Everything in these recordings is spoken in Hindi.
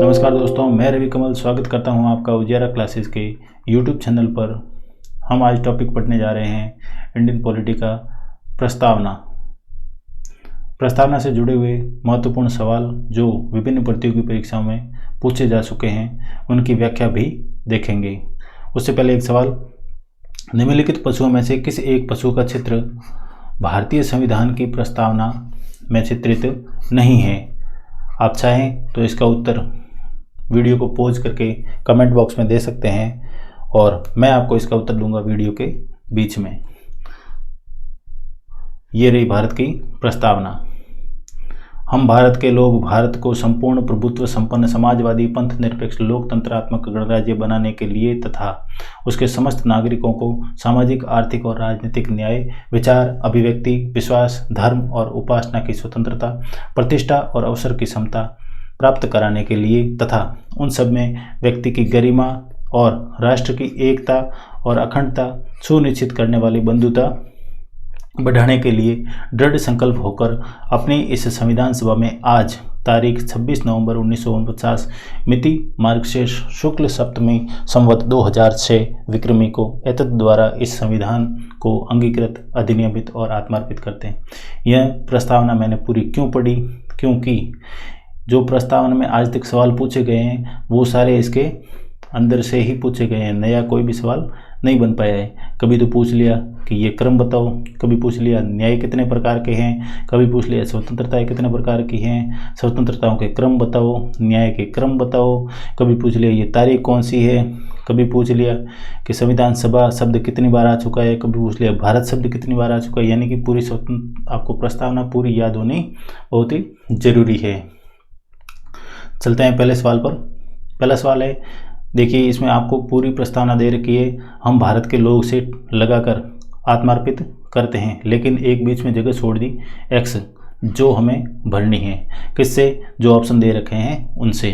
नमस्कार दोस्तों, मैं रवि कमल स्वागत करता हूं आपका उजियारा क्लासेस के यूट्यूब चैनल पर। हम आज टॉपिक पढ़ने जा रहे हैं इंडियन पॉलिटी का प्रस्तावना से जुड़े हुए महत्वपूर्ण सवाल जो विभिन्न प्रतियोगी परीक्षाओं में पूछे जा चुके हैं, उनकी व्याख्या भी देखेंगे। उससे पहले एक सवाल, निम्नलिखित पशुओं में से किस एक पशु का चित्र भारतीय संविधान की प्रस्तावना में चित्रित नहीं है? आप चाहें तो इसका उत्तर वीडियो को पॉज करके कमेंट बॉक्स में दे सकते हैं और मैं आपको इसका उत्तर दूंगा वीडियो के बीच में। ये रही भारत की प्रस्तावना। हम भारत के लोग भारत को संपूर्ण प्रभुत्व संपन्न समाजवादी पंथ निरपेक्ष लोकतंत्रात्मक गणराज्य बनाने के लिए तथा उसके समस्त नागरिकों को सामाजिक, आर्थिक और राजनीतिक न्याय, विचार, अभिव्यक्ति, विश्वास, धर्म और उपासना की स्वतंत्रता, प्रतिष्ठा और अवसर की समता प्राप्त कराने के लिए तथा उन सब में व्यक्ति की गरिमा और राष्ट्र की एकता और अखंडता सुनिश्चित करने वाली बंधुता बढ़ाने के लिए दृढ़ संकल्प होकर अपनी इस संविधान सभा में आज तारीख 26 नवंबर 1949 मिति मार्गशीर्ष शुक्ल सप्तमी संवत 2006 विक्रमी को एतद द्वारा इस संविधान को अंगीकृत, अधिनियमित और आत्मार्पित करते हैं। यह प्रस्तावना मैंने पूरी क्यों पढ़ी? क्योंकि जो प्रस्तावना में आज तक सवाल पूछे गए हैं वो सारे इसके अंदर से ही पूछे गए हैं, नया कोई भी सवाल नहीं बन पाया है। कभी तो पूछ लिया कि ये क्रम बताओ, कभी पूछ लिया न्याय कितने प्रकार के हैं, कभी पूछ लिया स्वतंत्रताएं कितने प्रकार की हैं, स्वतंत्रताओं के क्रम बताओ, न्याय के क्रम बताओ, कभी पूछ लिया ये तारीख कौन सी है, कभी पूछ लिया कि संविधान सभा शब्द कितनी बार आ चुका है, कभी पूछ लिया भारत शब्द कितनी बार आ चुका है। यानी कि पूरी आपको प्रस्तावना पूरी याद होनी बहुत ही जरूरी है। चलते हैं पहले सवाल पर। पहला सवाल है, देखिए इसमें आपको पूरी प्रस्तावना दे रखी है। हम भारत के लोग से लगाकर आत्मार्पित करते हैं, लेकिन एक बीच में जगह छोड़ दी एक्स, जो हमें भरनी है। किससे? जो ऑप्शन दे रखे हैं उनसे।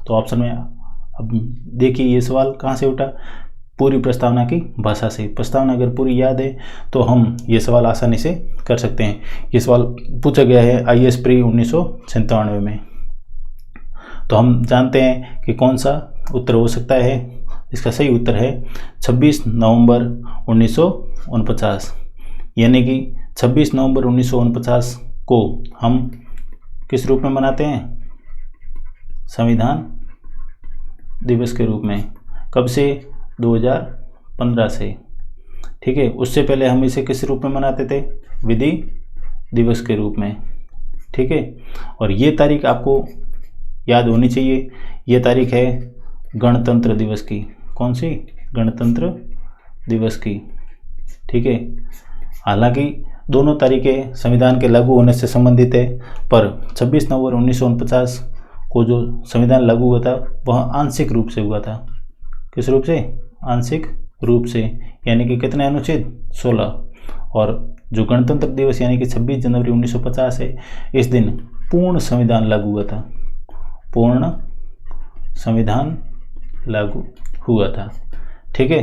तो ऑप्शन में अब देखिए ये सवाल कहाँ से उठा? पूरी प्रस्तावना की भाषा से। प्रस्तावना अगर पूरी याद है तो हम ये सवाल आसानी से कर सकते हैं। ये सवाल पूछा गया है IAS प्री 1997 में। तो हम जानते हैं कि कौन सा उत्तर हो सकता है। इसका सही उत्तर है 26 नवंबर 1949। यानी कि 26 नवंबर 1949 को हम किस रूप में मनाते हैं? संविधान दिवस के रूप में। कब से? 2015 से। ठीक है, उससे पहले हम इसे किस रूप में मनाते थे? विधि दिवस के रूप में। ठीक है, और ये तारीख आपको याद होनी चाहिए। ये तारीख है गणतंत्र दिवस की। कौन सी? गणतंत्र दिवस की। ठीक है, हालांकि दोनों तारीखें संविधान के लागू होने से संबंधित है, पर 26 नवंबर 1949 को जो संविधान लागू हुआ था वह आंशिक रूप से हुआ था। किस रूप से? आंशिक रूप से। यानी कि कितने अनुच्छेद? 16। और जो गणतंत्र दिवस यानी कि 26 जनवरी 1950 है, इस दिन पूर्ण संविधान लागू हुआ था। पूर्ण संविधान लागू हुआ था। ठीक है,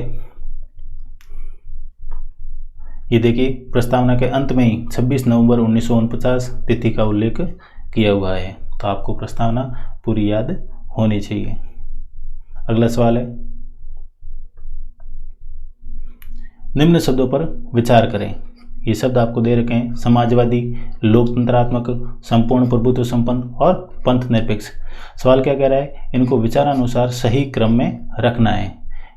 ये देखिए प्रस्तावना के अंत में ही 26 नवंबर 1949 तिथि का उल्लेख किया हुआ है। तो आपको प्रस्तावना पूरी याद होनी चाहिए। अगला सवाल है, निम्न शब्दों पर विचार करें। ये शब्द आपको दे रखे हैं, समाजवादी, लोकतंत्रात्मक, संपूर्ण प्रभुत्व संपन्न और पंथ निरपेक्ष। सवाल क्या कह रहा है? इनको विचारानुसार सही क्रम में रखना है।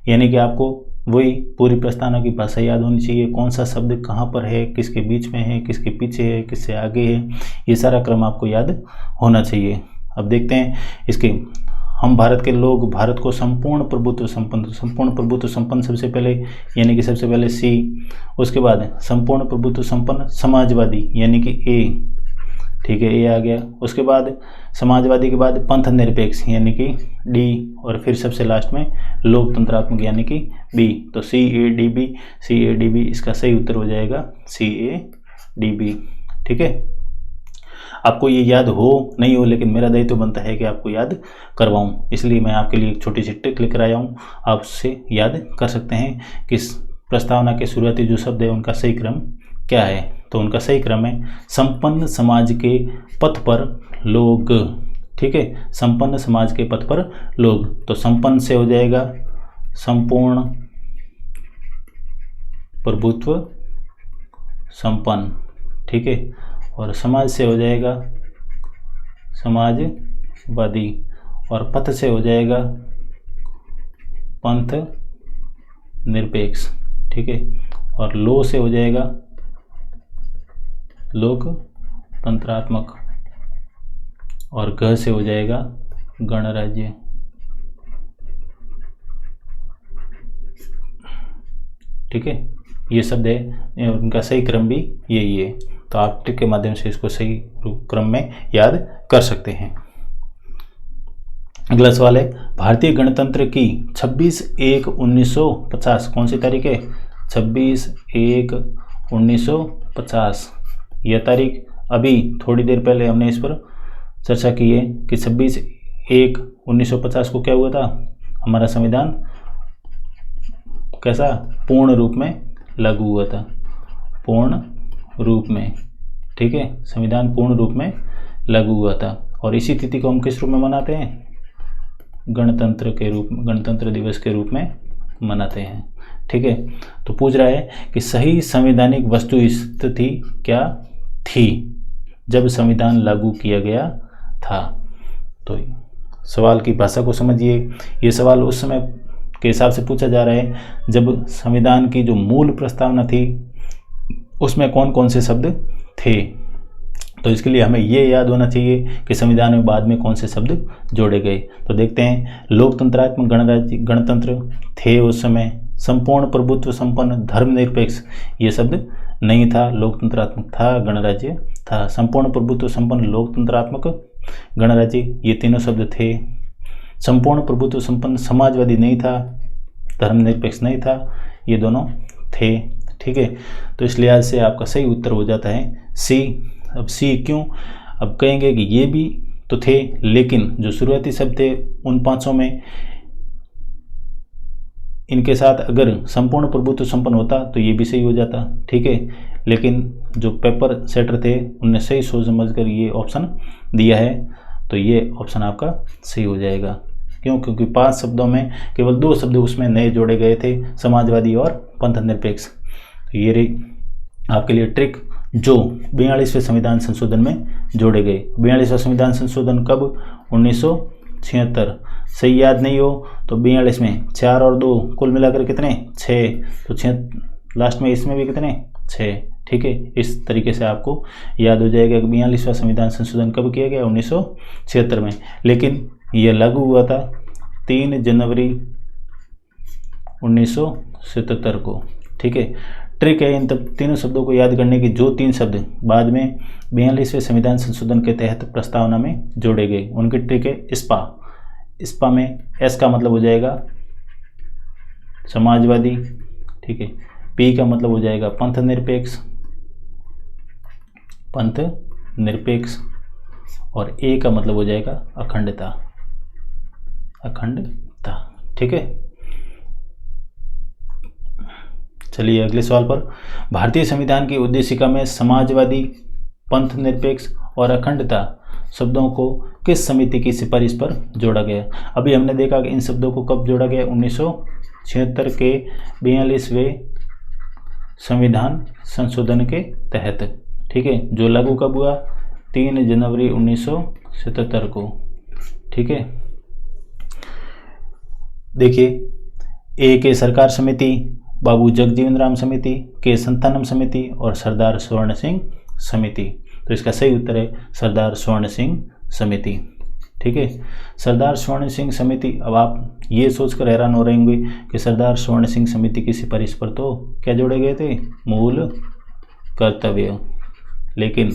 यानी कि आपको वही पूरी प्रस्तावना की भाषा याद होनी चाहिए। कौन सा शब्द कहाँ पर है, किसके बीच में है, किसके पीछे है, किससे आगे है, ये सारा क्रम आपको याद होना चाहिए। अब देखते हैं इसके। हम भारत के लोग भारत को संपूर्ण प्रभुत्व संपन्न सबसे पहले, यानी कि सबसे पहले C, उसके बाद संपूर्ण प्रभुत्व संपन्न समाजवादी यानी कि A। ठीक है, A आ गया। उसके बाद समाजवादी के बाद पंथ निरपेक्ष यानी कि D, और फिर सबसे लास्ट में लोकतंत्रात्मक यानी कि B। तो CADB इसका सही उत्तर हो जाएगा CADB। ठीक है, आपको ये याद हो नहीं हो, लेकिन मेरा दायित्व बनता है कि आपको याद करवाऊं, इसलिए मैं आपके लिए एक छोटी सी ट्रिक लेकर आया हूं। आप उससे याद कर सकते हैं कि प्रस्तावना के शुरुआती जो शब्द है उनका सही क्रम क्या है। तो उनका सही क्रम है संपन्न समाज के पथ पर लोग। ठीक है, संपन्न समाज के पथ पर लोग, तो संपन्न से हो जाएगा संपूर्ण प्रभुत्व संपन्न, ठीक है, और समाज से हो जाएगा समाजवादी, और पथ से हो जाएगा पंथ निरपेक्ष, ठीक है, और लो से हो जाएगा लोकतंत्रात्मक, और ग से हो जाएगा गणराज्य। ठीक है, ये शब्द है, उनका सही क्रम भी यही है, तो आप ट्रिक के माध्यम से इसको सही क्रम में याद कर सकते हैं। अगला सवाल है, भारतीय गणतंत्र की 26/1/1950 कौन सी तारीख है? 26/1/1950, यह तारीख अभी थोड़ी देर पहले हमने इस पर चर्चा की है कि 26/1/1950 को क्या हुआ था, हमारा संविधान कैसा पूर्ण रूप में लागू हुआ था, पूर्ण रूप में, ठीक है, संविधान पूर्ण रूप में लागू हुआ था। और इसी तिथि को हम किस रूप में मनाते हैं? गणतंत्र के रूप में, गणतंत्र दिवस के रूप में मनाते हैं, ठीक है। तो पूछ रहा है कि सही संवैधानिक वस्तु स्थिति क्या थी जब संविधान लागू किया गया था। तो सवाल की भाषा को समझिए, ये सवाल उस समय के हिसाब से पूछा जा रहा है जब संविधान की जो मूल प्रस्तावना थी उसमें कौन कौन से शब्द थे। तो इसके लिए हमें ये याद होना चाहिए कि संविधान में बाद में कौन से शब्द जोड़े गए। तो देखते हैं, लोकतंत्रात्मक गणराज्य, गणतंत्र थे उस समय, संपूर्ण प्रभुत्व संपन्न, धर्मनिरपेक्ष, ये शब्द नहीं था, लोकतंत्रात्मक था, गणराज्य था। संपूर्ण प्रभुत्व संपन्न, लोकतंत्रात्मक, गणराज्य, ये तीनों शब्द थे। संपूर्ण प्रभुत्व संपन्न समाजवादी नहीं था, धर्मनिरपेक्ष नहीं था, ये दोनों थे, ठीक है। तो इस लिहाज से आपका सही उत्तर हो जाता है सी। अब सी क्यों? अब कहेंगे कि ये भी तो थे, लेकिन जो शुरुआती शब्द थे उन पांचों में इनके साथ अगर संपूर्ण प्रभुत्व संपन्न होता तो ये भी सही हो जाता, ठीक है। लेकिन जो पेपर सेटर थे उनने सही सोच समझकर ये ऑप्शन दिया है, तो ये ऑप्शन आपका सही हो जाएगा। क्यों? क्योंकि 5 शब्दों में केवल 2 शब्द उसमें नए जोड़े गए थे, समाजवादी और पंथ निरपेक्ष। तो ये रही आपके लिए ट्रिक जो 42वें संविधान संशोधन में जोड़े गए। 42वां संविधान संशोधन कब? 1976। सही याद नहीं हो तो 42 में 4 और 2 कुल मिलाकर कितने? 6, तो 6 लास्ट में, इसमें भी कितने? 6, ठीक है। इस तरीके से आपको याद हो जाएगा कि 42वां संविधान संशोधन कब किया गया? 1976 में, लेकिन यह लागू हुआ था 3 जनवरी 1977 को, ठीक है। ट्रिक है इन तीनों शब्दों को याद करने की, जो 3 शब्द बाद में 42वें संविधान संशोधन के तहत प्रस्तावना में जोड़े गए, उनकी ट्रिक है स्पा। स्पा में एस का मतलब हो जाएगा समाजवादी, ठीक है। पी का मतलब हो जाएगा पंथ निरपेक्ष, पंथ निरपेक्ष, और ए का मतलब हो जाएगा अखंडता, अखंडता, ठीक है। चलिए अगले सवाल पर, भारतीय संविधान की उद्देशिका में समाजवादी, पंथ निरपेक्ष और अखंडता शब्दों को किस समिति की सिफारिश पर जोड़ा गया? अभी हमने देखा कि इन शब्दों को कब जोड़ा गया? 1976 के 42वें संविधान संशोधन के तहत, ठीक है, जो लागू कब हुआ? 3 जनवरी 1977 को, ठीक है। देखिए, ए के सरकार समिति, बाबू जगजीवन राम समिति, के संतानम समिति और सरदार स्वर्ण सिंह समिति। तो इसका सही उत्तर है सरदार स्वर्ण सिंह समिति, ठीक है। सरदार स्वर्ण सिंह समिति, अब आप ये सोचकर हैरान हो रहे होंगे कि सरदार स्वर्ण सिंह समिति की सिफारिश पर तो क्या जोड़े गए थे? मूल कर्तव्य। लेकिन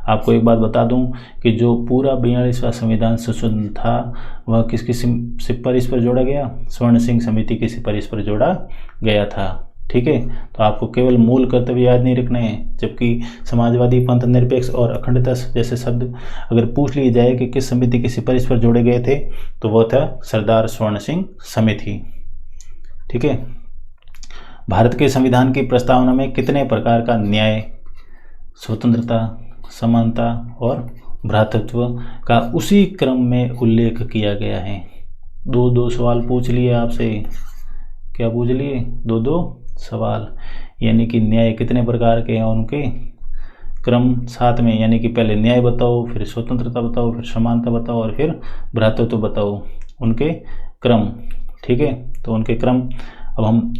आपको एक बात बता दूं कि जो पूरा 42वां संविधान संशोधन था वह किसकी सिफारिश पर जोड़ा गया? स्वर्ण सिंह समिति की सिफारिश पर जोड़ा गया था, ठीक है। तो आपको केवल मूल कर्तव्य याद नहीं रखना है, जबकि समाजवादी, पंथ निरपेक्ष और अखंडता जैसे शब्द अगर पूछ लिए जाए कि किस समिति की सिफारिश पर जोड़े गए थे तो वह था सरदार स्वर्ण सिंह समिति, ठीक है। भारत के संविधान की प्रस्तावना में कितने प्रकार का न्याय, स्वतंत्रता, समानता और भ्रातृत्व का उसी क्रम में उल्लेख किया गया है। दो सवाल पूछ लिए आपसे, क्या पूछ लिए? दो सवाल, यानी कि न्याय कितने प्रकार के हैं उनके क्रम साथ में, यानी कि पहले न्याय बताओ, फिर स्वतंत्रता बताओ, फिर समानता बताओ और फिर भ्रातृत्व बताओ, उनके क्रम। ठीक है, तो उनके क्रम अब हम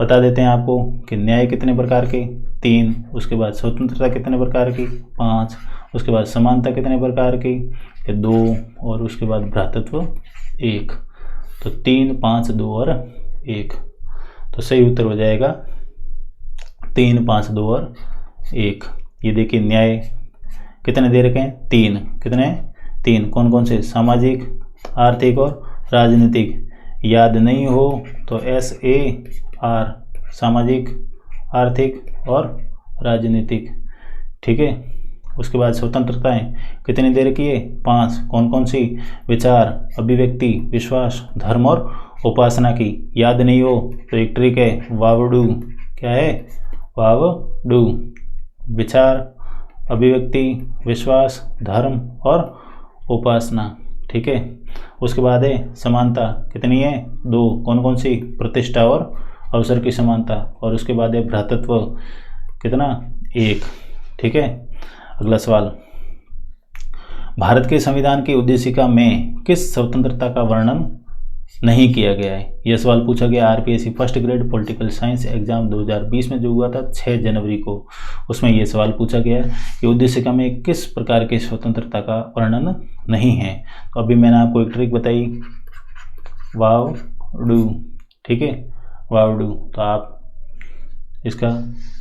बता देते हैं आपको कि न्याय कितने प्रकार के, 3, उसके बाद स्वतंत्रता कितने प्रकार की, 5, उसके बाद समानता कितने प्रकार की, 2, और उसके बाद भ्रातृत्व 1। तो 3, 5, 2 और 1। तो सही उत्तर हो जाएगा 3, 5, 2 और 1। ये देखिए न्याय कितने दे रखे हैं, 3। कितने? 3। कौन कौन से? सामाजिक, आर्थिक और राजनीतिक। याद नहीं हो तो SAR, सामाजिक, आर्थिक और राजनीतिक। ठीक है, उसके बाद स्वतंत्रताएं कितनी देर की है, 5। कौन कौन सी? विचार, अभिव्यक्ति, विश्वास, धर्म और उपासना की। याद नहीं हो तो एक ट्रिक है, वावडू। क्या है? वावडू। विचार, अभिव्यक्ति, विश्वास, धर्म और उपासना। ठीक है, उसके बाद है समानता, कितनी है? 2। कौन कौन सी? प्रतिष्ठा और अवसर की समानता। और उसके बाद है भ्रातृत्व, कितना? 1। ठीक है, अगला सवाल, भारत के संविधान की उद्देशिका में किस स्वतंत्रता का वर्णन नहीं किया गया है? यह सवाल पूछा गया RPSC first grade political science exam 2020 में जो हुआ था 6 जनवरी को। उसमें यह सवाल पूछा गया कि उद्देशिका में किस प्रकार की स्वतंत्रता का वर्णन नहीं है। तो अभी मैंने आपको एक ट्रिक बताई, वाव डू। ठीक है, वाव डू। तो आप इसका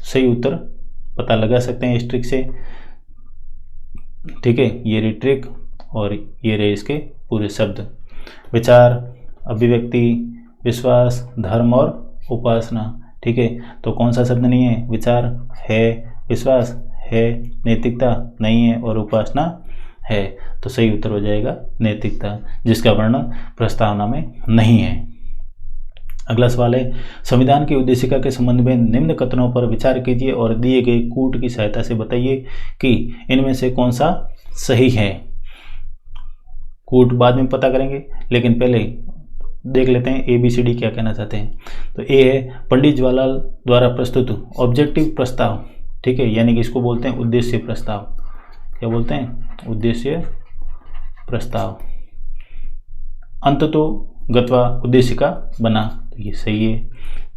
सही उत्तर पता लगा सकते हैं इस ट्रिक से। ठीक है, ये रही ट्रिक और ये रहे इसके पूरे शब्द, विचार, अभिव्यक्ति, विश्वास, धर्म और उपासना। ठीक है, तो कौन सा शब्द नहीं है? विचार है, विश्वास है, नैतिकता नहीं है और उपासना है। तो सही उत्तर हो जाएगा नैतिकता, जिसका वर्णन प्रस्तावना में नहीं है। अगला सवाल है, संविधान की उद्देशिका के संबंध में निम्न कथनों पर विचार कीजिए और दिए गए कूट की सहायता से बताइए कि इनमें से कौन सा सही है। कूट बाद में पता करेंगे, लेकिन पहले देख लेते हैं ABCD क्या कहना चाहते हैं। तो A है पंडित जवाहरलाल द्वारा प्रस्तुत ऑब्जेक्टिव प्रस्ताव। ठीक है, यानी कि इसको बोलते हैं उद्देश्य प्रस्ताव। क्या बोलते हैं? उद्देश्य प्रस्ताव। अंततोगत्वा उद्देशिका बना, तो ये सही है।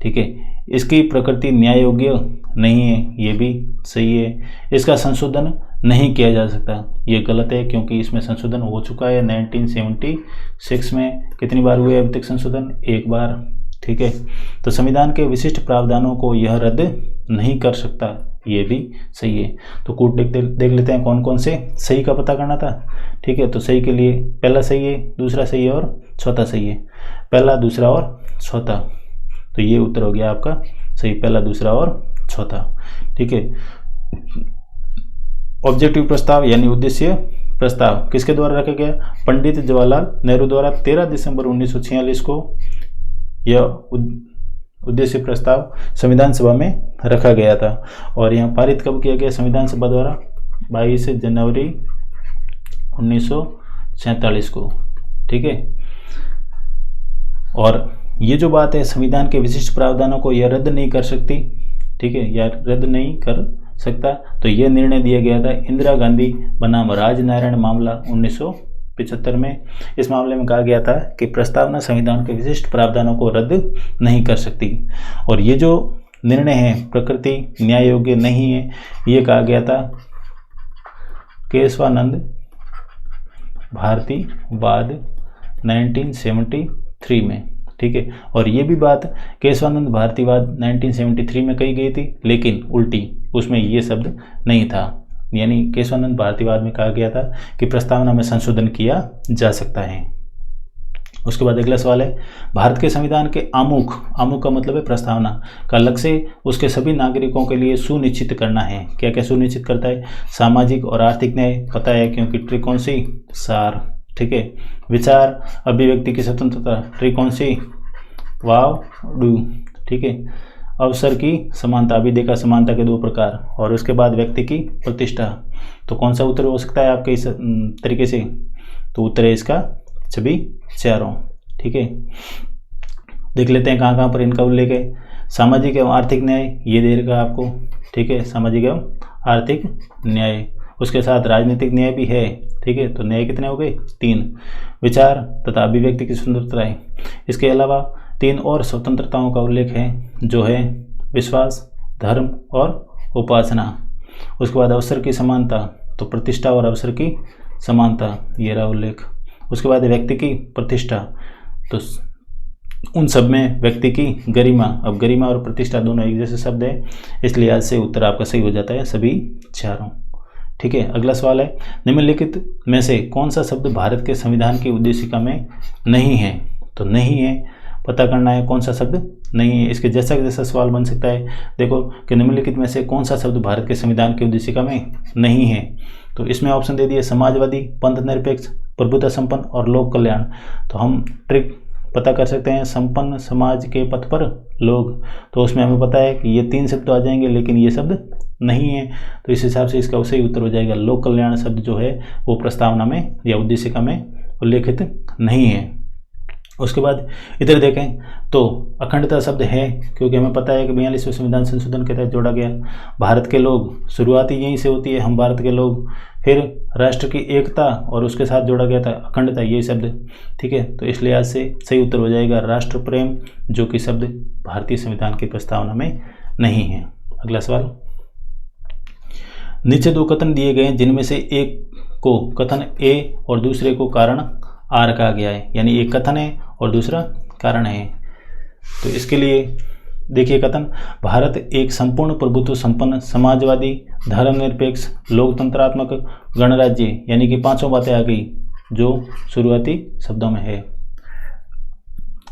ठीक है, इसकी प्रकृति न्याय योग्य नहीं है, ये भी सही है। इसका संशोधन नहीं किया जा सकता, ये गलत है, क्योंकि इसमें संशोधन हो चुका है 1976 में। कितनी बार हुए अभी तक संशोधन? 1 बार। ठीक है, तो संविधान के विशिष्ट प्रावधानों को यह रद्द नहीं कर सकता, ये भी सही है। तो कूट देख लेते हैं कौन कौन से सही का पता करना था। ठीक है, तो सही के लिए पहला सही है, दूसरा सही है और चौथा सही है। पहला, दूसरा और चौथा, तो ये उत्तर हो गया आपका सही, पहला, दूसरा और चौथा। ठीक है, ऑब्जेक्टिव प्रस्ताव यानी उद्देश्य प्रस्ताव किसके द्वारा रखा गया? पंडित जवाहरलाल नेहरू द्वारा 13 दिसंबर 1946 को यह उद्देश्य प्रस्ताव संविधान सभा में रखा गया था। और यह पारित कब किया गया संविधान सभा द्वारा? 22 जनवरी 1947 को। ठीक है, और ये जो बात है संविधान के विशिष्ट प्रावधानों को यह रद्द नहीं कर सकती, ठीक है, या रद्द नहीं कर सकता, तो यह निर्णय दिया गया था इंदिरा गांधी बनाम राजनारायण मामला 1975 में। इस मामले में कहा गया था कि प्रस्तावना संविधान के विशिष्ट प्रावधानों को रद्द नहीं कर सकती, और ये जो निर्णय है प्रकृति न्याय योग्य नहीं है, ये कहा गया था केशवानंद भारतीवाद 1973 में। ठीक है, और ये भी बात केशवानंद भारतीवाद 1973 में कही गई थी, लेकिन उल्टी, उसमें ये शब्द नहीं था। यानी केशवानंद भारतीवाद में कहा गया था कि प्रस्तावना में संशोधन किया जा सकता है। उसके बाद अगला सवाल है, भारत के संविधान के आमुख, आमुख का मतलब है प्रस्तावना, का लक्ष्य उसके सभी नागरिकों के लिए सुनिश्चित करना है। क्या क्या सुनिश्चित करता है? सामाजिक और आर्थिक न्याय, पता है क्योंकि ट्रिक कौन सी? सार। ठीक है, विचार अभिव्यक्ति की स्वतंत्रता, ट्रिक कौन सी? वाव डू। ठीक है, अवसर की समानता, अभी देखा समानता के 2 प्रकार, और उसके बाद व्यक्ति की प्रतिष्ठा, तो कौन सा उत्तर हो सकता है आपके इस तरीके से? तो उत्तर है इसका सभी चारों। ठीक है, देख लेते हैं कहाँ कहाँ पर इनका उल्लेख है। सामाजिक एवं आर्थिक न्याय ये दे रखा आपको। ठीक है, सामाजिक एवं आर्थिक न्याय, उसके साथ राजनीतिक न्याय भी है। ठीक है, तो न्याय कितने हो गए? 3। विचार तथा अभिव्यक्ति की स्वतंत्रता है। इसके अलावा 3 और स्वतंत्रताओं का उल्लेख है, जो है विश्वास, धर्म और उपासना। उसके बाद अवसर की समानता, तो प्रतिष्ठा और अवसर की समानता, ये रहा उल्लेख। उसके बाद व्यक्ति की प्रतिष्ठा, तो उन सब में व्यक्ति की गरिमा। अब गरिमा और प्रतिष्ठा दोनों एक जैसे शब्द है, इसलिए आज से उत्तर आपका सही हो जाता है सभी चारों। ठीक है, अगला सवाल है, निम्नलिखित में से कौन सा शब्द भारत के संविधान की उद्देशिका में नहीं है? तो नहीं है पता करना है, कौन सा शब्द नहीं है। इसके जैसा सवाल बन सकता है, देखो कि निम्नलिखित में से कौन सा शब्द भारत के संविधान की उद्देशिका में नहीं है। तो इसमें ऑप्शन दे दिए समाजवादी, पंथ निरपेक्ष, प्रभुता संपन्न और लोक कल्याण। तो हम ट्रिक पता कर सकते हैं, संपन्न समाज के पथ पर लोग, तो उसमें हमें पता है कि ये 3 शब्द तो आ जाएंगे, लेकिन ये शब्द नहीं है। तो इस हिसाब से इसका सही उत्तर हो जाएगा लोक कल्याण शब्द जो है वो प्रस्तावना में या उद्देशिका में उल्लेखित नहीं है। उसके बाद इधर देखें तो अखंडता शब्द है, क्योंकि हमें पता है कि 42वें संविधान संशोधन के तहत जोड़ा गया। भारत के लोग, शुरुआती यहीं से होती है, हम भारत के लोग। फिर राष्ट्र की एकता और उसके साथ जोड़ा गया था अखंडता, ये शब्द। ठीक है, तो इसलिए आज से सही उत्तर हो जाएगा राष्ट्र प्रेम, जो कि शब्द भारतीय संविधान की प्रस्तावना में नहीं है। अगला सवाल, नीचे 2 कथन दिए गए हैं, जिनमें से एक को कथन ए और दूसरे को कारण आर कहा गया है, यानी एक कथन है और दूसरा कारण है। तो इसके लिए देखिए कथन, भारत एक संपूर्ण प्रभुत्व संपन्न समाजवादी धर्मनिरपेक्ष लोकतंत्रात्मक गणराज्य, यानी कि 5 बातें आ गई जो शुरुआती शब्दों में है।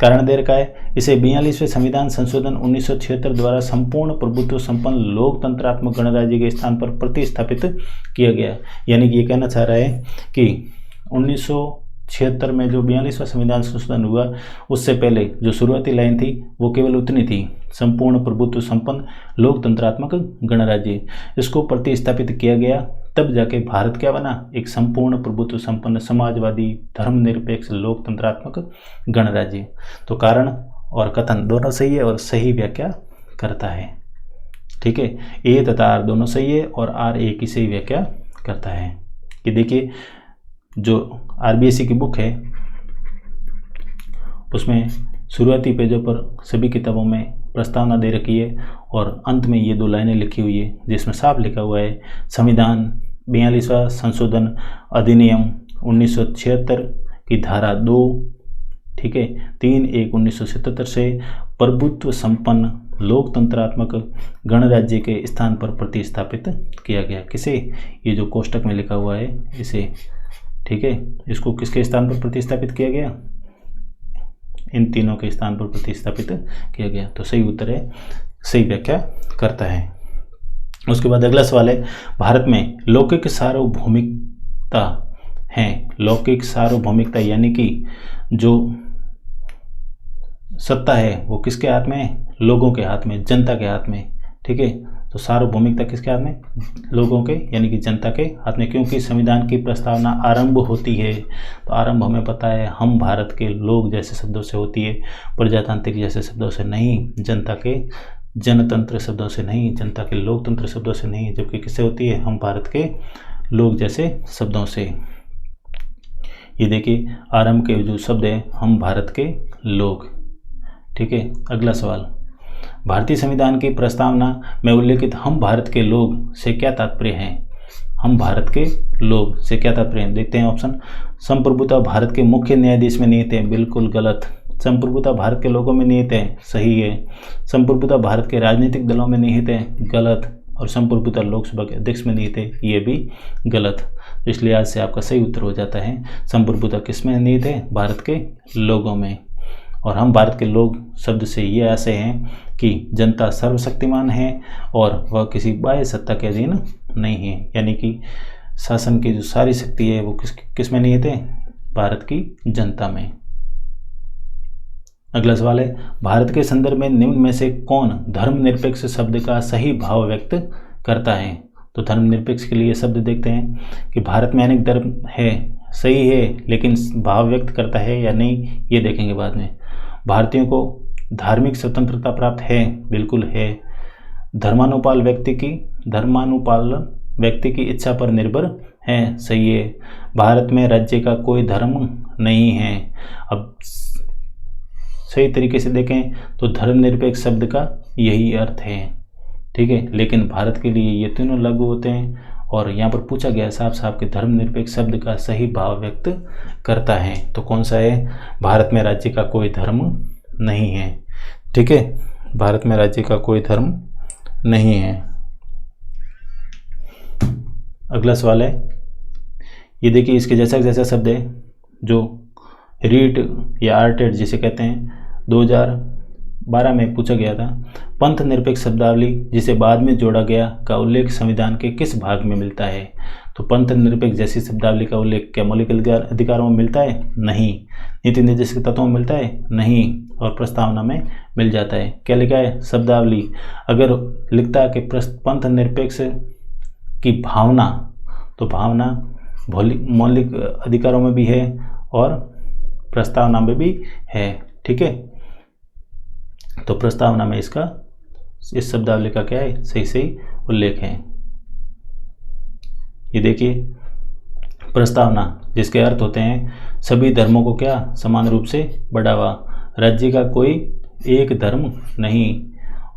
कारण दे रखा है, इसे 42वें संविधान संशोधन 1976 द्वारा संपूर्ण प्रभुत्व संपन्न लोकतंत्रात्मक गणराज्य के स्थान पर प्रतिस्थापित किया गया। यानी कि ये कहना चाह रहा है कि 1976 में जो 42वां संविधान संशोधन हुआ, उससे पहले जो शुरुआती लाइन थी वो केवल उतनी थी, संपूर्ण प्रभुत्व संपन्न लोकतंत्रात्मक गणराज्य। इसको प्रतिस्थापित किया गया, तब जाके भारत क्या बना? एक संपूर्ण प्रभुत्व संपन्न समाजवादी धर्मनिरपेक्ष लोकतंत्रात्मक गणराज्य। तो कारण और कथन दोनों सही है और सही व्याख्या करता है। ठीक है, ए तथा आर दोनों सही है और आर ए की सही व्याख्या करता है। कि देखिए जो आरबीएससी की बुक है उसमें शुरुआती पेजों पर सभी किताबों में प्रस्तावना दे रखी है और अंत में ये 2 लाइनें लिखी हुई है, जिसमें साफ लिखा हुआ है संविधान 42वां संशोधन अधिनियम 1976 की धारा 2, ठीक है, 3/1/1977 से प्रभुत्व संपन्न लोकतंत्रात्मक गणराज्य के स्थान पर प्रतिस्थापित किया गया। किसे? ये जो कोष्टक में लिखा हुआ है इसे। ठीक है, इसको किसके स्थान पर प्रतिस्थापित किया गया? इन तीनों के स्थान पर प्रतिस्थापित किया गया। तो सही उत्तर है, सही व्याख्या करता है। उसके बाद अगला सवाल है, भारत में लौकिक सार्वभौमिकता है। लौकिक सार्वभौमिकता यानी कि जो सत्ता है वो किसके हाथ में है? लोगों के हाथ में, जनता के हाथ में। ठीक है, तो सार्वभौमिकता किसके हाथ में? लोगों के, यानी कि जनता के हाथ में। क्योंकि संविधान की प्रस्तावना आरंभ होती है, तो आरंभ हमें पता है हम भारत के लोग जैसे शब्दों से होती है, प्रजातांत्रिक जैसे शब्दों से नहीं, जनता के जनतंत्र शब्दों से नहीं, जनता के लोकतंत्र शब्दों से नहीं, जबकि किससे होती है? हम भारत के लोग जैसे शब्दों से। ये देखिए आरंभ के जो शब्द है, हम भारत के लोग। ठीक है, अगला सवाल, भारतीय संविधान की प्रस्तावना में उल्लेखित हम भारत के लोग से क्या तात्पर्य है? हम भारत के लोग से क्या तात्पर्य है? देखते हैं ऑप्शन। संप्रभुता भारत के मुख्य न्यायाधीश में निहित है, बिल्कुल गलत। संप्रभुता भारत के लोगों में निहित है, सही है। संप्रभुता भारत के राजनीतिक दलों में निहित है, गलत। और संप्रभुता लोकसभा के अध्यक्ष में निहित है, ये भी गलत। इसलिए आज से आपका सही उत्तर हो जाता है संप्रभुता किस में निहित है? भारत के लोगों में। और हम भारत के लोग शब्द से ये आशय हैं कि जनता सर्वशक्तिमान है और वह किसी बाह्य सत्ता के अधीन नहीं है, यानी कि शासन की जो सारी शक्ति है वो किस में निहित है? भारत की जनता में। अगला सवाल है, भारत के संदर्भ में निम्न में से कौन धर्मनिरपेक्ष शब्द का सही भाव व्यक्त करता है? तो धर्मनिरपेक्ष के लिए शब्द देखते हैं कि भारत में अनेक धर्म है, सही है, लेकिन भाव व्यक्त करता है या नहीं ये देखेंगे बाद में। भारतीयों को धार्मिक स्वतंत्रता प्राप्त है, बिल्कुल है। धर्मानुपाल व्यक्ति की इच्छा पर निर्भर है, सही है। भारत में राज्य का कोई धर्म नहीं है। अब सही तरीके से देखें तो धर्मनिरपेक्ष शब्द का यही अर्थ है, ठीक है। लेकिन भारत के लिए ये तीनों लागू होते हैं और यहाँ पर पूछा गया साफ साफ कि धर्मनिरपेक्ष शब्द का सही भाव व्यक्त करता है, तो कौन सा है? भारत में राज्य का कोई धर्म नहीं है, ठीक है। भारत में राज्य का कोई धर्म नहीं है। अगला सवाल है, ये देखिए इसके जैसा शब्द है जो रीट या आर्टेड जिसे कहते हैं, 2012 में पूछा गया था। पंथ निरपेक्ष शब्दावली जिसे बाद में जोड़ा गया का उल्लेख संविधान के किस भाग में मिलता है? तो पंथ निरपेक्ष जैसी शब्दावली का उल्लेख क्या मौलिक अधिकारों में मिलता है? नहीं। नीति निर्देशक तत्वों में मिलता है? नहीं। और प्रस्तावना में मिल जाता है। क्या लिखा है? शब्दावली। अगर लिखता है कि पंथ निरपेक्ष की भावना, तो भावना मौलिक अधिकारों में भी है और प्रस्तावना में भी है, ठीक है। तो प्रस्तावना में इसका, इस शब्दावली का क्या है? सही उल्लेख है। ये देखिए प्रस्तावना जिसके अर्थ होते हैं सभी धर्मों को क्या समान रूप से बढ़ावा, राज्य का कोई एक धर्म नहीं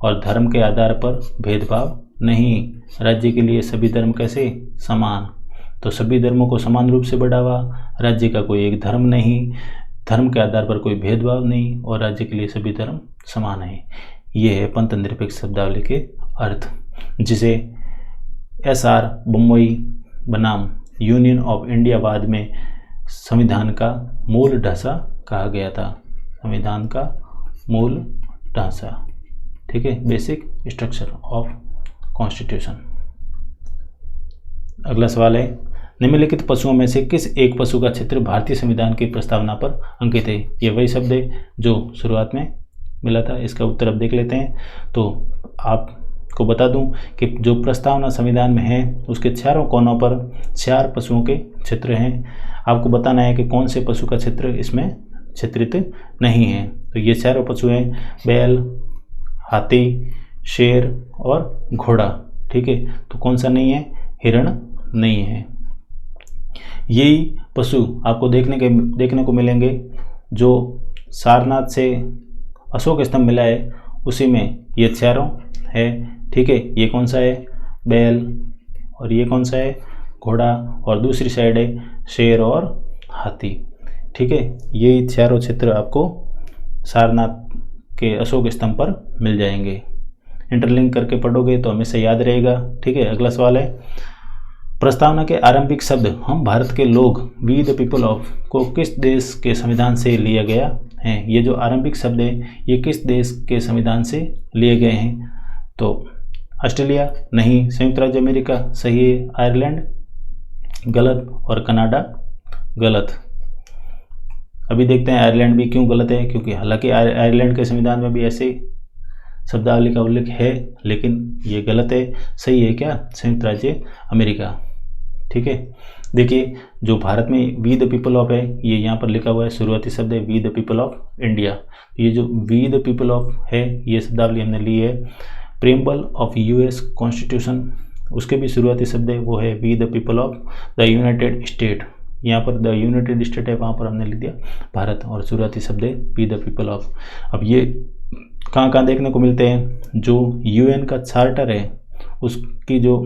और धर्म के आधार पर भेदभाव नहीं, राज्य के लिए सभी धर्म कैसे समान, तो सभी धर्मों को समान रूप से बढ़ावा, राज्य का कोई एक धर्म नहीं, धर्म के आधार पर कोई भेदभाव नहीं और राज्य के लिए सभी धर्म समान है। ये है पंथ निरपेक्ष शब्दावली के अर्थ, जिसे SR बम्बई बनाम यूनियन ऑफ इंडिया बाद में संविधान का मूल ढांचा कहा गया था। संविधान का मूल ढांचा, ठीक है, बेसिक स्ट्रक्चर ऑफ कॉन्स्टिट्यूशन। अगला सवाल है, निम्नलिखित पशुओं में से किस एक पशु का चित्र भारतीय संविधान की प्रस्तावना पर अंकित है? ये वही शब्द है जो शुरुआत में मिला था। इसका उत्तर अब देख लेते हैं। तो आपको बता दूं कि जो प्रस्तावना संविधान में है उसके चारों कोनों पर 4 पशुओं के चित्र हैं। आपको बताना है कि कौन से पशु का चित्र इसमें चित्रित नहीं है। तो ये चारों पशु हैं बैल, हाथी, शेर और घोड़ा, ठीक है। तो कौन सा नहीं है? हिरण नहीं है। यही पशु आपको देखने को मिलेंगे जो सारनाथ से अशोक स्तंभ मिला है, उसी में ये चारों है, ठीक है। ये कौन सा है? बैल, और ये कौन सा है? घोड़ा, और दूसरी साइड है शेर और हाथी, ठीक है। यही चारों चित्र आपको सारनाथ के अशोक स्तंभ पर मिल जाएंगे। इंटरलिंक करके पढ़ोगे तो हमेशा याद रहेगा, ठीक है। अगला सवाल है, प्रस्तावना के आरंभिक शब्द हम भारत के लोग वी द पीपल ऑफ को किस देश के संविधान से लिया गया है? ये जो आरंभिक शब्द है ये किस देश के संविधान से लिए गए हैं? तो ऑस्ट्रेलिया नहीं, संयुक्त राज्य अमेरिका सही है, आयरलैंड गलत और कनाडा गलत। अभी देखते हैं आयरलैंड भी क्यों गलत है, क्योंकि हालांकि आयरलैंड के संविधान में भी ऐसे शब्दावली का उल्लेख है, लेकिन ये गलत है। सही है क्या? संयुक्त राज्य अमेरिका, ठीक है। देखिए जो भारत में वी द पीपल ऑफ है ये यहाँ पर लिखा हुआ है, शुरुआती शब्द है we the people of India. ये जो वी द पीपल ऑफ है ये शब्दावली हमने ली है प्रेम्बल ऑफ US कॉन्स्टिट्यूशन, उसके भी शुरुआती शब्द है वो है we the people of the United State. यहाँ पर द यूनाइटेड स्टेट है, वहाँ पर हमने लिख दिया भारत, और शुरुआती शब्द है वी द पीपल ऑफ। अब ये कहाँ कहाँ देखने को मिलते हैं? जो UN का चार्टर है उसकी जो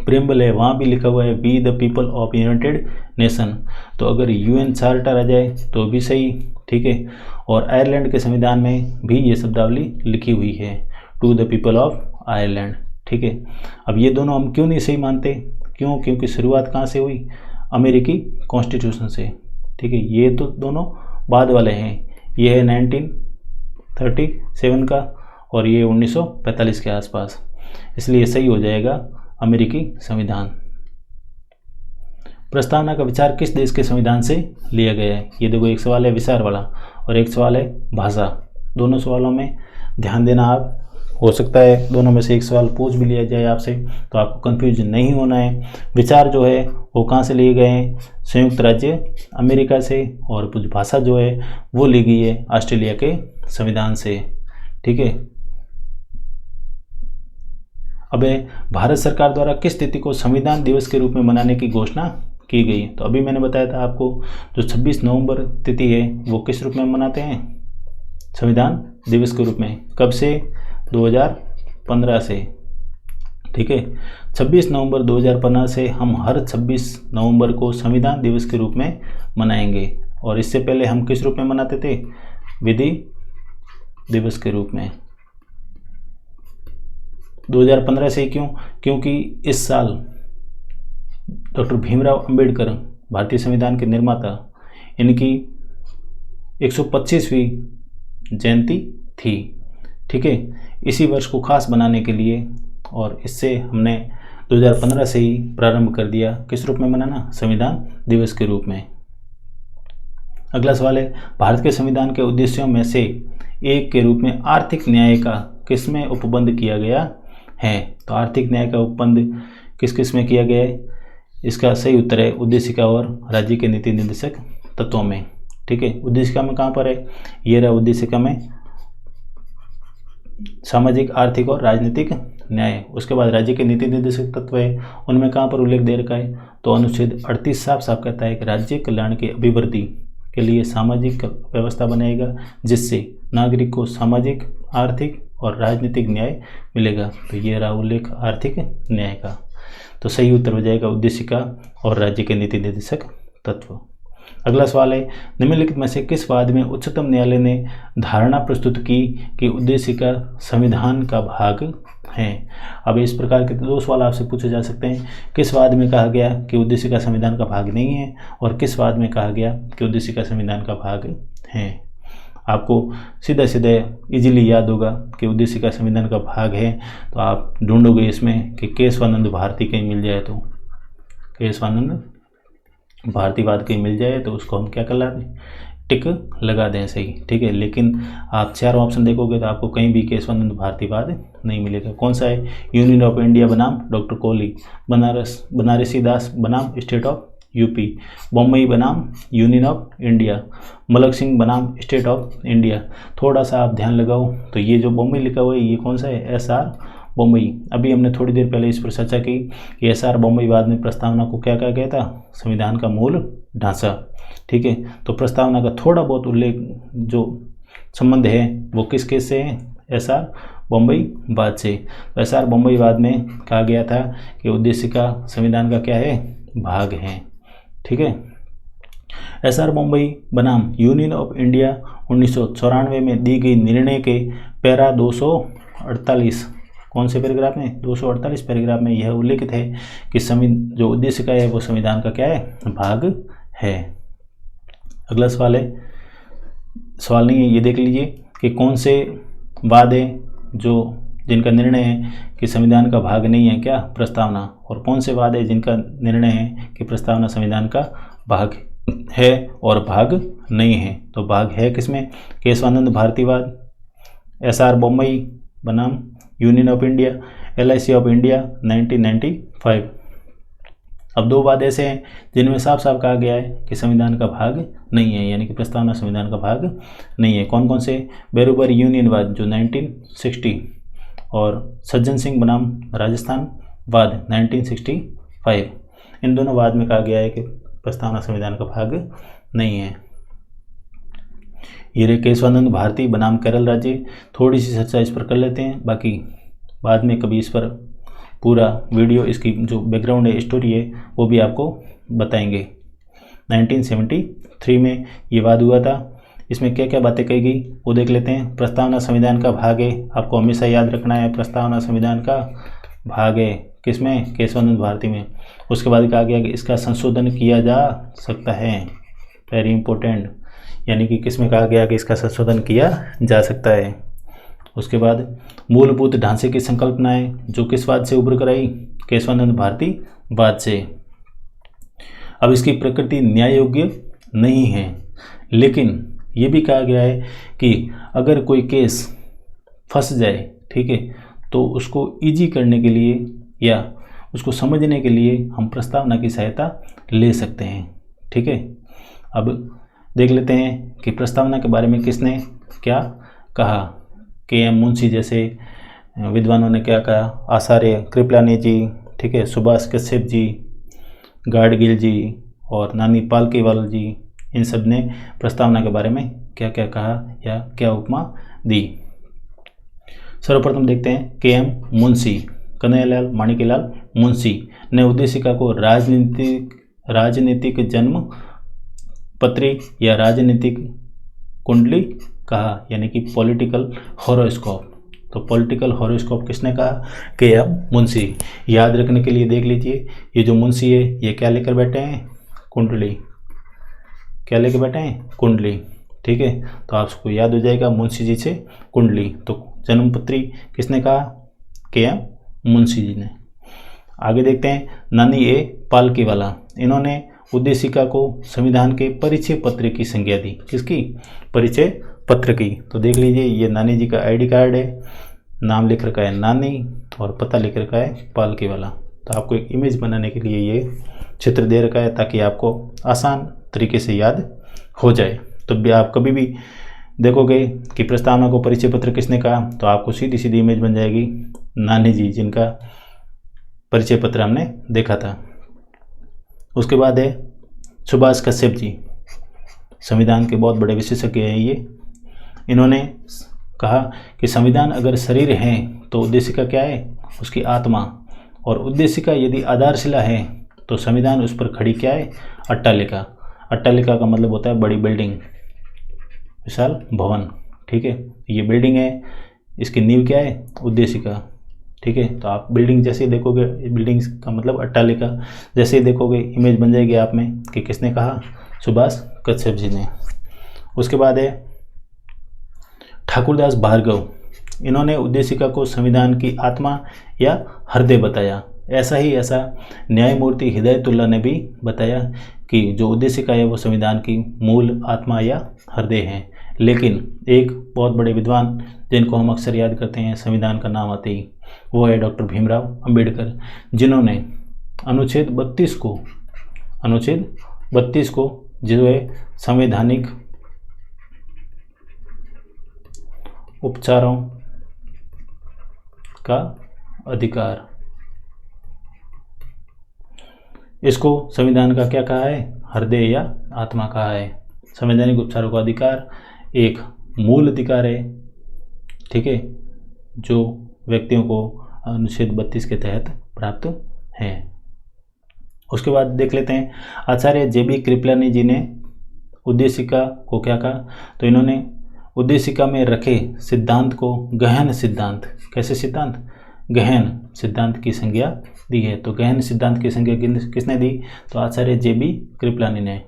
प्रेम्बल है वहाँ भी लिखा हुआ है we the people of United Nation. तो अगर UN चार्टर आ जाए तो भी सही, ठीक है। और आयरलैंड के संविधान में भी ये शब्दावली लिखी हुई है to the people of Ireland, ठीक है। अब ये दोनों हम क्यों नहीं सही मानते? क्यों? क्योंकि शुरुआत कहाँ से हुई? अमेरिकी कॉन्स्टिट्यूशन से, ठीक है। ये तो दोनों बाद वाले हैं, ये है 1937 का और ये 1945 के आसपास, इसलिए सही हो जाएगा अमेरिकी संविधान। प्रस्तावना का विचार किस देश के संविधान से लिया गया है? ये देखो एक सवाल है विचार वाला और एक सवाल है भाषा। दोनों सवालों में ध्यान देना आप हो सकता है दोनों में से एक सवाल पूछ भी लिया जाए आपसे, तो आपको कंफ्यूज नहीं होना है। विचार जो है वो कहाँ से लिए गए हैं, संयुक्त राज्य अमेरिका से, और कुछ भाषा जो है वो ली गई है ऑस्ट्रेलिया के संविधान से। ठीक है। अब भारत सरकार द्वारा किस तिथि को संविधान दिवस के रूप में मनाने की घोषणा की गई? तो अभी मैंने बताया था आपको, जो 26 नवंबर तिथि है वो किस रूप में मनाते हैं, संविधान दिवस के रूप में। कब से? 2015 से। ठीक है, 26 नवंबर 2015 से हम हर 26 नवंबर को संविधान दिवस के रूप में मनाएंगे। और इससे पहले हम किस रूप में मनाते थे, विधि दिवस के रूप में। 2015 से क्यों? क्योंकि इस साल डॉक्टर भीमराव अंबेडकर, भारतीय संविधान के निर्माता, इनकी 125वीं जयंती थी। ठीक है, इसी वर्ष को खास बनाने के लिए, और इससे हमने 2015 से ही प्रारंभ कर दिया, किस रूप में मनाना, संविधान दिवस के रूप में। अगला सवाल है, भारत के संविधान के उद्देश्यों में से एक के रूप में आर्थिक न्याय का किसमें उपबंध किया गया है? तो आर्थिक न्याय का उपबंध किस किस में किया गया है? इसका सही उत्तर है उद्देशिका और राज्य के नीति निर्देशक तत्वों में। ठीक है, उद्देशिका में कहाँ पर है, ये रहा उद्देशिका में, सामाजिक, आर्थिक और राजनीतिक न्याय। उसके बाद राज्य के नीति निर्देशक तत्व है, उनमें कहाँ पर उल्लेख दे रखा है, तो अनुच्छेद 38 साफ साफ कहता है कि राज्य कल्याण की अभिवृद्धि के लिए सामाजिक व्यवस्था बनाएगा, जिससे नागरिक को सामाजिक, आर्थिक और राजनीतिक न्याय मिलेगा। तो ये रहा उल्लेख आर्थिक न्याय का। तो सही उत्तर हो जाएगा उद्देशिका और राज्य के नीति निर्देशक तत्व। अगला सवाल है, निम्नलिखित में से किस वाद में उच्चतम न्यायालय ने धारणा प्रस्तुत की कि उद्देशिका संविधान का भाग है? अब इस प्रकार के दो सवाल आपसे पूछे जा सकते हैं। किस वाद में कहा गया कि उद्देशिका संविधान का भाग नहीं है, और किस वाद में कहा गया कि उद्देशिका संविधान का भाग है? आपको सीधा सीधा इजीली याद होगा कि उद्देशिका संविधान का भाग है, तो आप ढूंढोगे इसमें कि केशवानंद भारती कहीं मिल जाए, तो केशवानंद भारतीवाद कहीं मिल जाए तो उसको हम क्या कर लें, टिक लगा दें, सही। ठीक है, लेकिन आप चारों ऑप्शन देखोगे तो आपको कहीं भी केशवानंद भारतीवाद नहीं मिलेगा। कौन सा है, यूनियन ऑफ इंडिया बनाम डॉक्टर कोहली, बनारसी दास बनाम स्टेट ऑफ यूपी, बम्बई बनाम Union of India, Malak Singh बनाम स्टेट ऑफ इंडिया। थोड़ा सा आप ध्यान लगाओ तो ये जो बम्बई लिखा हुआ है ये कौन सा है, SR बम्बई। अभी हमने थोड़ी देर पहले इस पर चर्चा की कि SR बम्बई बाद में प्रस्तावना को क्या कहा गया था, संविधान का मूल ढांचा। ठीक है, तो प्रस्तावना का थोड़ा बहुत उल्लेख जो संबंध है वो किस केस से है, SR बम्बई बाद से। तो SR बम्बई बाद में कहा गया था कि उद्देशिका संविधान का क्या है, भाग है। ठीक है, SR बम्बई बनाम यूनियन ऑफ इंडिया 1994 में दी गई निर्णय के पैरा 248, कौन से पैराग्राफ में, 248 पैराग्राफ में यह उल्लेखित है कि जो उद्देशिका है वो संविधान का क्या है, भाग है। अगला सवाल है, सवाल नहीं है, ये देख लीजिए कि कौन से वाद है जिनका निर्णय है कि संविधान का भाग नहीं है क्या, प्रस्तावना, और कौन से वाद है जिनका निर्णय है कि प्रस्तावना संविधान का भाग है और भाग नहीं है। तो भाग है किसमें, केशवानंद भारतीवाद, SR बम्बई बनाम Union of India, LIC of India 1995। अब दो वाद ऐसे हैं जिनमें साफ साफ कहा गया है कि संविधान का भाग नहीं है, यानी कि प्रस्तावना संविधान का भाग नहीं है। कौन कौन से, बेरोबर यूनियनवाद जो 1960, और सज्जन सिंह बनाम राजस्थान वाद 1965। इन दोनों वाद में कहा गया है कि प्रस्तावना संविधान का भाग नहीं है। ये केशवानंद भारती बनाम केरल राज्य, थोड़ी सी चर्चा इस पर कर लेते हैं, बाकी बाद में कभी इस पर पूरा वीडियो, इसकी जो बैकग्राउंड है, स्टोरी है, वो भी आपको बताएंगे। 1973 में ये वाद हुआ था। इसमें क्या क्या बातें कही गई वो देख लेते हैं। प्रस्तावना संविधान का भाग है, आपको हमेशा याद रखना है, प्रस्तावना संविधान का भाग है किसमें, केशवानंद भारती में। उसके बाद कहा गया कि इसका संशोधन किया जा सकता है, वेरी इंपॉर्टेंट, यानी कि किसमें कहा गया कि इसका संशोधन किया जा सकता है। उसके बाद मूलभूत ढांचे की संकल्पनाएं जो किस वाद से उभर कर आई, केशवानंद भारती वाद से। अब इसकी प्रकृति न्याय योग्य नहीं है, लेकिन ये भी कहा गया है कि अगर कोई केस फंस जाए ठीक है। तो उसको ईजी करने के लिए या उसको समझने के लिए हम प्रस्तावना की सहायता ले सकते हैं, ठीक है। अब देख लेते हैं कि प्रस्तावना के बारे में किसने क्या कहा। के.एम. मुंशी जैसे विद्वानों ने क्या कहा, आचार्य कृपलानी जी, ठीक है, सुभाष कश्यप जी, गाडगिल जी और नानी पालकीवाल जी, इन सब ने प्रस्तावना के बारे में क्या क्या कहा या क्या उपमा दी। सर्वप्रथम देखते हैं के.एम. मुंशी, कन्हैयालाल माणिक्यलाल मुंशी ने उद्देशिका को राजनीतिक जन्म पत्री या राजनीतिक कुंडली कहा, यानी कि पॉलिटिकल हॉरोस्कोप। तो पॉलिटिकल हॉरोस्कोप किसने कहा, के.एम. मुंशी। याद रखने के लिए देख लीजिए, ये जो मुंशी है ये क्या लेकर बैठे हैं, कुंडली। क्या लेकर बैठे हैं, कुंडली, ठीक है। तो आपको याद हो जाएगा मुंशी जी से कुंडली। तो जन्मपत्री किसने कहा, के.एम. मुंशी जी ने। आगे देखते हैं नानी ए पालकीवाला, इन्होंने उद्देशिका को संविधान के परिचय पत्र की संज्ञा दी। किसकी, परिचय पत्र की। तो देख लीजिए, ये नानी जी का आईडी कार्ड है, नाम लिख रखा है नानी और पता लिख रखा है पालकीवाला। तो आपको एक इमेज बनाने के लिए ये चित्र दे रखा है ताकि आपको आसान तरीके से याद हो जाए। तो भी आप कभी भी देखोगे कि प्रस्तावना को परिचय पत्र किसने कहा, तो आपको सीधी सीधी इमेज बन जाएगी नानी जी, जिनका परिचय पत्र हमने देखा था। उसके बाद है सुभाष कश्यप जी, संविधान के बहुत बड़े विशेषज्ञ हैं ये। इन्होंने कहा कि संविधान अगर शरीर है तो उद्देशिका क्या है, उसकी आत्मा, और उद्देशिका यदि आधारशिला है तो संविधान उस पर खड़ी क्या है, अट्टालिका। अट्टालिका का मतलब होता है बड़ी बिल्डिंग, विशाल भवन, ठीक है। ये बिल्डिंग है, इसकी नींव क्या है, उद्देशिका, ठीक है। तो आप बिल्डिंग जैसे ही देखोगे, बिल्डिंग का मतलब अट्टालिका जैसे ही देखोगे, इमेज बन जाएगी आप में कि किसने कहा, सुभाष कश्यप जी ने। उसके बाद है ठाकुरदास भार्गव, इन्होंने उद्देशिका को संविधान की आत्मा या हृदय बताया। ऐसा न्यायमूर्ति हिदायतुल्लाह ने भी बताया कि जो उद्देशिका है वो संविधान की मूल आत्मा या हृदय है। लेकिन एक बहुत बड़े विद्वान जिनको हम अक्सर याद करते हैं संविधान का नाम आते ही, वो है डॉक्टर भीमराव अंबेडकर, जिन्होंने अनुच्छेद 32 को जो है संवैधानिक उपचारों का अधिकार, इसको संविधान का क्या कहा है, हृदय या आत्मा कहा है। संवैधानिक उपचारों का अधिकार एक मूल अधिकार है, ठीक है, जो व्यक्तियों को अनुच्छेद 32 के तहत प्राप्त है। उसके बाद देख लेते हैं आचार्य जे.बी. कृपलानी जी ने उद्देशिका को क्या कहा। तो इन्होंने उद्देशिका में रखे सिद्धांत को गहन सिद्धांत, कैसे सिद्धांत, गहन सिद्धांत की संज्ञा दी है। तो गहन सिद्धांत की संज्ञा किसने दी, तो आचार्य जे.बी. कृपलानी ने।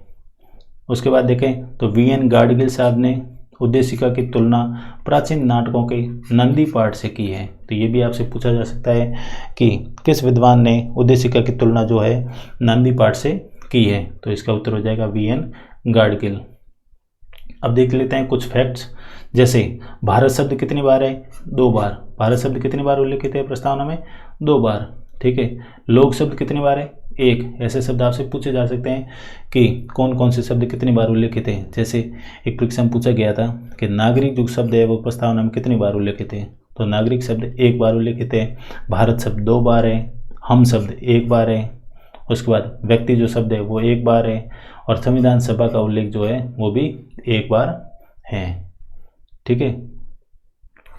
उसके बाद देखें तो वी.एन. गाडगिल साहब ने उद्देशिका की तुलना प्राचीन नाटकों के नंदी पाठ से की है। तो ये भी आपसे पूछा जा सकता है कि किस विद्वान ने उद्देशिका की तुलना जो है नंदी पाठ से की है। तो इसका उत्तर हो जाएगा वी.एन. गाडगिल। अब देख लेते हैं कुछ फैक्ट्स, जैसे भारत शब्द कितनी बार है, 2 बार। भारत शब्द कितनी बार उल्लेखित है प्रस्तावना में, 2 बार, ठीक है। लोक शब्द कितनी बार है, 1। ऐसे शब्द आपसे पूछे जा सकते हैं कि कौन कौन से शब्द कितनी बार उल्लेखित हैं। जैसे एक परीक्षा में पूछा गया था कि नागरिक जो शब्द है वो प्रस्तावना में कितनी बार उल्लेखित है, तो नागरिक शब्द 1 बार उल्लेखित है, भारत शब्द 2 बार है, हम शब्द 1 बार है, उसके बाद व्यक्ति जो शब्द है वो 1 बार है, और संविधान सभा का उल्लेख जो है वो भी 1 बार है, ठीक है।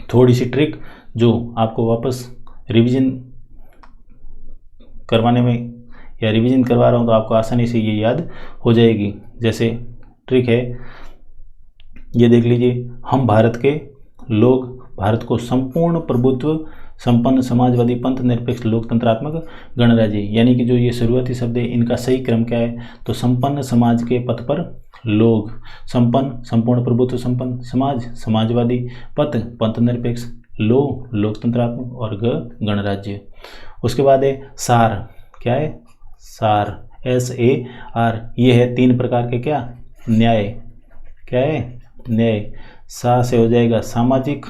थोड़ी सी ट्रिक जो आपको वापस रिवीजन करवाने में या रिवीजन करवा रहा हूँ तो आपको आसानी से ये याद हो जाएगी। जैसे ट्रिक है, ये देख लीजिए, हम भारत के लोग भारत को संपूर्ण प्रभुत्व संपन्न समाजवादी पंथ निरपेक्ष लोकतंत्रात्मक गणराज्य, यानी कि जो ये शुरुआती शब्द है इनका सही क्रम क्या है, तो संपन्न समाज के पथ पर लोग, संपन्न संपूर्ण प्रभुत्व संपन्न समाज समाजवादी, पथ पंथ निरपेक्ष, लोकतंत्रात्मक और गणराज्य। उसके बाद है सार, क्या है, सार, SAR, ये है 3 प्रकार के क्या, न्याय, क्या है, न्याय। सा से हो जाएगा सामाजिक,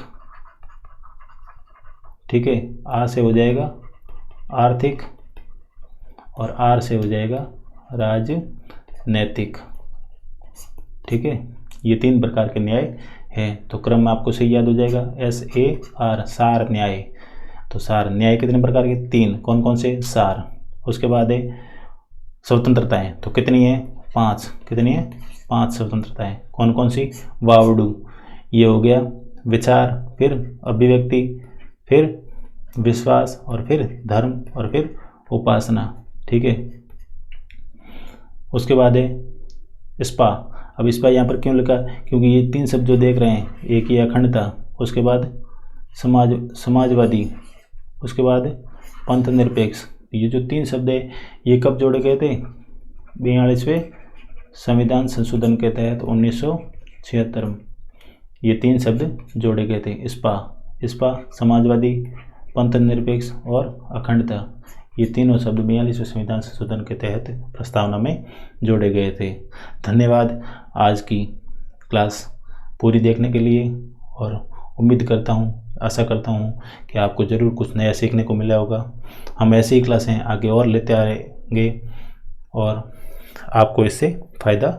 ठीक है। आ से हो जाएगा आर्थिक और आर से हो जाएगा राजनैतिक। ठीक है, ये 3 प्रकार के न्याय हैं। तो क्रम आपको सही याद हो जाएगा, SAR, सार न्याय। तो सार न्याय कितने प्रकार के? 3। कौन कौन से? सार। उसके बाद है स्वतंत्रताएं, तो कितनी है? 5। कितनी है? 5 स्वतंत्रताएं। कौन कौन सी? वावडू, ये हो गया विचार, फिर अभिव्यक्ति, फिर विश्वास, और फिर धर्म, और फिर उपासना। ठीक है। उसके बाद है स्पा। अब स्पा यहाँ पर क्यों लिखा? क्योंकि ये 3 शब्द जो देख रहे हैं, एक ये अखंडता, उसके बाद समाजवादी, उसके बाद पंथ निरपेक्ष। ये जो 3 शब्द है ये कब जोड़े गए थे? 42वें संविधान संशोधन के तहत 1976 में ये 3 शब्द जोड़े गए थे। स्पा, समाजवादी, पंथ निरपेक्ष और अखंडता, ये तीनों शब्द 42वें संविधान संशोधन के तहत प्रस्तावना में जोड़े गए थे। धन्यवाद आज की क्लास पूरी देखने के लिए, और उम्मीद करता हूँ, आशा करता हूँ कि आपको ज़रूर कुछ नया सीखने को मिला होगा। हम ऐसी ही क्लासें आगे और लेते आएंगे और आपको इससे फ़ायदा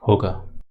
होगा।